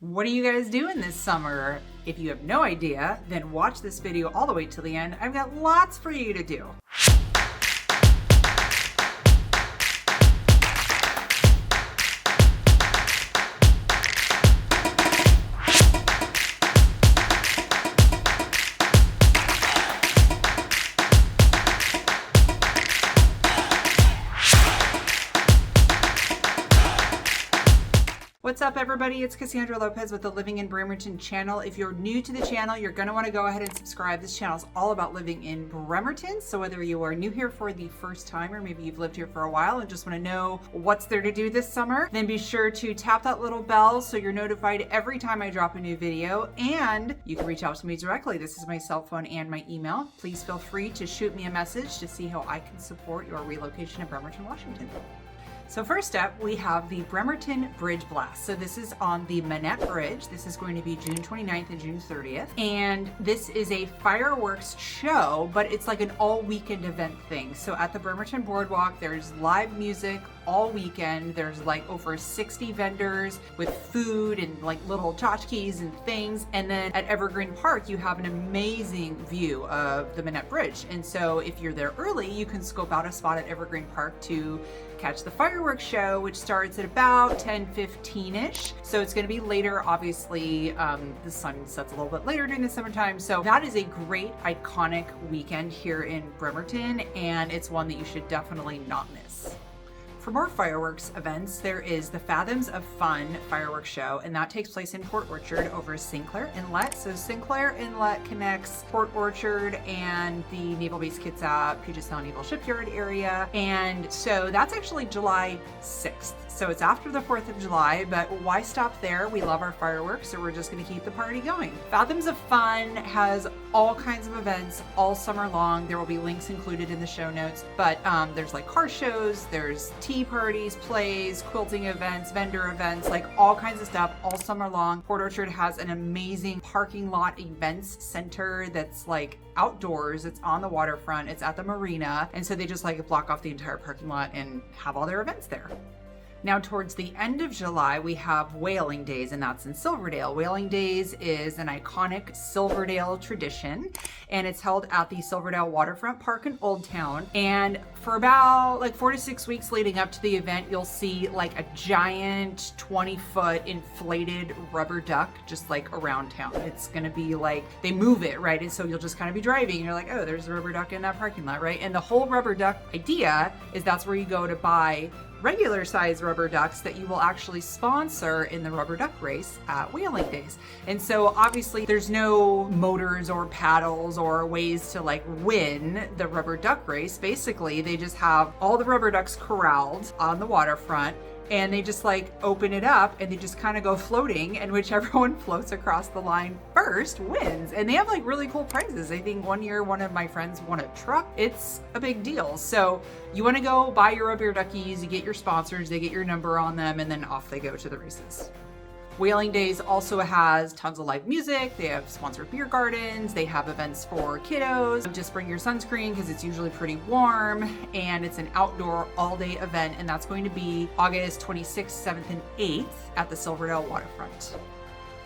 What are you guys doing this summer? If you have no idea, then watch this video all the way till the end. I've got lots for you to do. What's up everybody, it's Cassandra Lopez with the Living in Bremerton channel. If you're new to the channel, you're gonna wanna go ahead and subscribe. This channel is all about living in Bremerton. So whether you are new here for the first time or maybe you've lived here for a while and just wanna know what's there to do this summer, then be sure to tap that little bell so you're notified every time I drop a new video. And you can reach out to me directly. This is my cell phone and my email. Please feel free to shoot me a message to see how I can support your relocation to Bremerton, Washington. So first up, we have the Bremerton Bridge Blast. So this is on the Manette Bridge. This is going to be June 29th and June 30th. And this is a fireworks show, but it's like an all weekend event thing. So at the Bremerton Boardwalk, there's live music all weekend. There's like over 60 vendors with food and like little tchotchkes and things. And then at Evergreen Park, you have an amazing view of the Manette Bridge. And so if you're there early, you can scope out a spot at Evergreen Park to catch the fireworks show, which starts at about 10:15-ish. So it's gonna be later, obviously. The sun sets a little bit later during the summertime. So that is a great, iconic weekend here in Bremerton, and it's one that you should definitely not miss. For more fireworks events, there is the Fathoms of Fun fireworks show, and that takes place in Port Orchard over Sinclair Inlet. So Sinclair Inlet connects Port Orchard and the Naval Base Kitsap, Puget Sound Naval Shipyard area. And so that's actually July 6th. So it's after the 4th of July, but why stop there? We love our fireworks, so we're just gonna keep the party going. Fathoms of Fun has all kinds of events all summer long. There will be links included in the show notes, but there's like car shows, there's tea parties, plays, quilting events, vendor events, like all kinds of stuff all summer long. Port Orchard has an amazing parking lot events center that's like outdoors. It's on the waterfront, it's at the marina, and so they just like block off the entire parking lot and have all their events there. Now, towards the end of July, we have Whaling Days, and that's in Silverdale. Whaling Days is an iconic Silverdale tradition, and it's held at the Silverdale Waterfront Park in Old Town. And for about like 4 to 6 weeks leading up to the event, you'll see like a giant 20-foot inflated rubber duck just like around town. It's gonna be like, they move it, right? And so you'll just kind of be driving and you're like, oh, there's a rubber duck in that parking lot, right? And the whole rubber duck idea is that's where you go to buy regular size rubber ducks that you will actually sponsor in the rubber duck race at Whaling Days. And so obviously there's no motors or paddles or ways to like win the rubber duck race. Basically, they just have all the rubber ducks corralled on the waterfront, and they just like open it up and they just kind of go floating, and whichever one floats across the line first wins. And they have like really cool prizes. I think one year one of my friends won a truck. It's a big deal. So you want to go buy your rubber duckies, you get your sponsors, they get your number on them, and then off they go to the races. Whaling Days also has tons of live music. They have sponsored beer gardens. They have events for kiddos. Just bring your sunscreen because it's usually pretty warm, and it's an outdoor all-day event, and that's going to be August 26th, 7th, and 8th at the Silverdale Waterfront.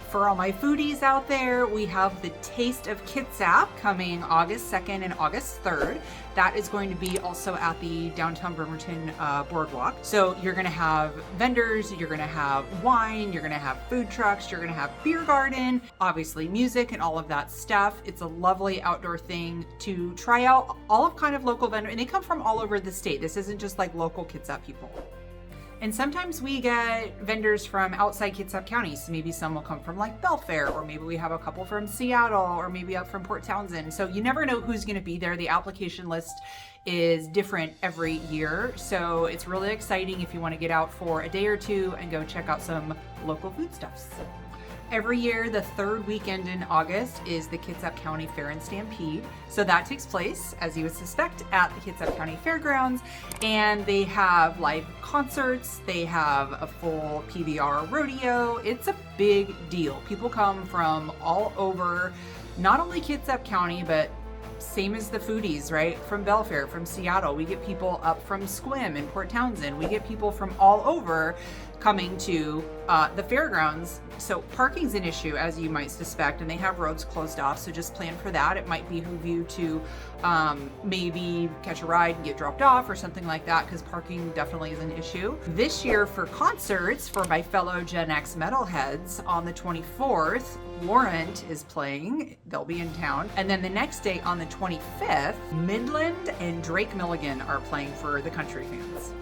For all my foodies out there, we have the Taste of Kitsap coming August 2nd and August 3rd. That is going to be also at the Downtown Bremerton Boardwalk. So you're gonna have vendors, you're gonna have wine, you're gonna have food trucks, you're gonna have beer garden, obviously music and all of that stuff. It's a lovely outdoor thing to try out all of kind of local vendors, and they come from all over the state. This isn't just like local Kitsap people. And sometimes we get vendors from outside Kitsap County. So maybe some will come from like Belfair, or maybe we have a couple from Seattle, or maybe up from Port Townsend. So you never know who's gonna be there. The application list is different every year. So it's really exciting if you wanna get out for a day or two and go check out some local foodstuffs. Every year, the third weekend in August is the Kitsap County Fair and Stampede. So that takes place, as you would suspect, at the Kitsap County Fairgrounds. And they have live concerts, they have a full PBR rodeo. It's a big deal. People come from all over, not only Kitsap County, but same as the foodies, right? From Belfair, from Seattle. We get people up from Squim and Port Townsend. We get people from all over coming to the fairgrounds. So parking's an issue, as you might suspect, and they have roads closed off, so just plan for that. It might behoove you to maybe catch a ride and get dropped off or something like that, because parking definitely is an issue. This year for concerts, for my fellow Gen X metalheads, on the 24th, Warrant is playing. They'll be in town. And then the next day on the 25th, Midland and Drake Milligan are playing for the country fans.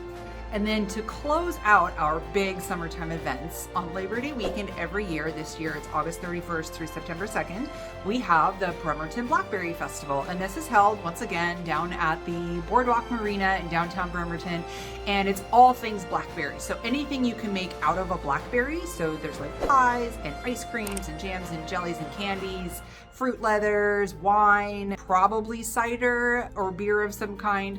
And then to close out our big summertime events, on Labor Day weekend every year, this year it's August 31st through September 2nd, we have the Bremerton Blackberry Festival. And this is held once again down at the Boardwalk Marina in downtown Bremerton. And it's all things blackberry. So anything you can make out of a blackberry. So there's like pies and ice creams and jams and jellies and candies, fruit leathers, wine, probably cider or beer of some kind.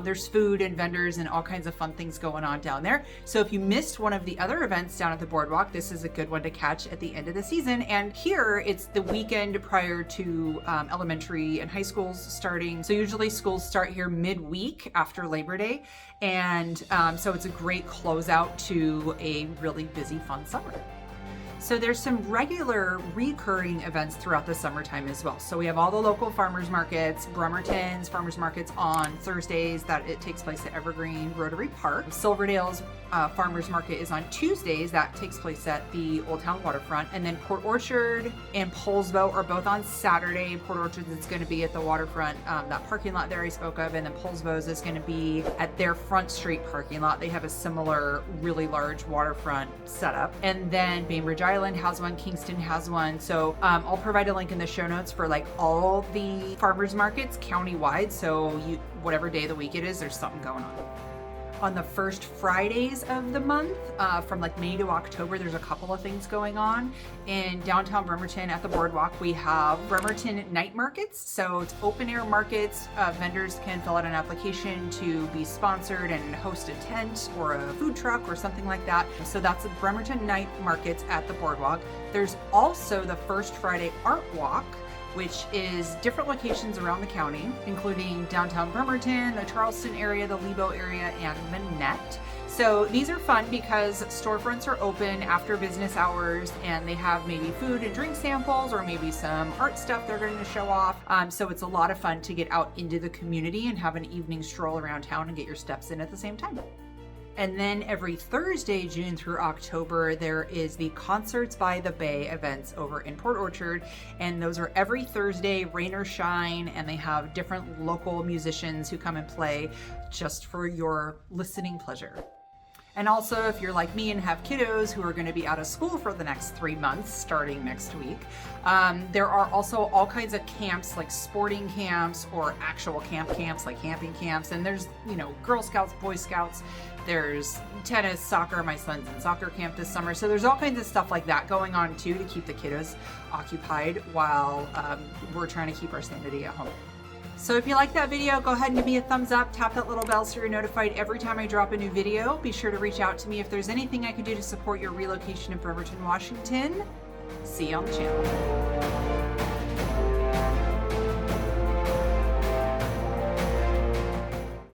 There's food and vendors and all kinds of fun things going on down there. So if you missed one of the other events down at the boardwalk, this is a good one to catch at the end of the season. And here it's the weekend prior to elementary and high schools starting. So usually schools start here midweek after Labor Day. And so it's a great closeout to a really busy, fun summer. So there's some regular recurring events throughout the summertime as well. So we have all the local farmers markets, Bremerton's farmers markets on Thursdays, that it takes place at Evergreen Rotary Park. Silverdale's farmers market is on Tuesdays, that takes place at the Old Town Waterfront. And then Port Orchard and Polsbo are both on Saturday. Port Orchard is going to be at the waterfront, that parking lot there I spoke of, and then Polsbo's is going to be at their Front Street parking lot. They have a similar really large waterfront setup. And then Bainbridge Island has one, Kingston has one. So I'll provide a link in the show notes for like all the farmers markets countywide. So whatever day of the week it is, there's something going on. On the first Fridays of the month, from like May to October, there's a couple of things going on. In downtown Bremerton at the boardwalk, we have Bremerton night markets. So it's open air markets. Vendors can fill out an application to be sponsored and host a tent or a food truck or something like that. So that's the Bremerton night markets at the boardwalk. There's also the First Friday Art Walk, which is different locations around the county, including downtown Bremerton, the Charleston area, the Lebo area, and Manette. So these are fun because storefronts are open after business hours and they have maybe food and drink samples or maybe some art stuff they're going to show off. So it's a lot of fun to get out into the community and have an evening stroll around town and get your steps in at the same time. And then every Thursday, June through October, there is the Concerts by the Bay events over in Port Orchard. And those are every Thursday, rain or shine, and they have different local musicians who come and play just for your listening pleasure. And also, if you're like me and have kiddos who are going to be out of school for the next 3 months, starting next week, there are also all kinds of camps, like sporting camps or actual camps, like camping camps. And there's, Girl Scouts, Boy Scouts, there's tennis, soccer. My son's in soccer camp this summer. So there's all kinds of stuff like that going on too to keep the kiddos occupied while we're trying to keep our sanity at home. So if you like that video, go ahead and give me a thumbs up, tap that little bell so you're notified every time I drop a new video. Be sure to reach out to me if there's anything I can do to support your relocation in Bremerton, Washington. See you on the channel.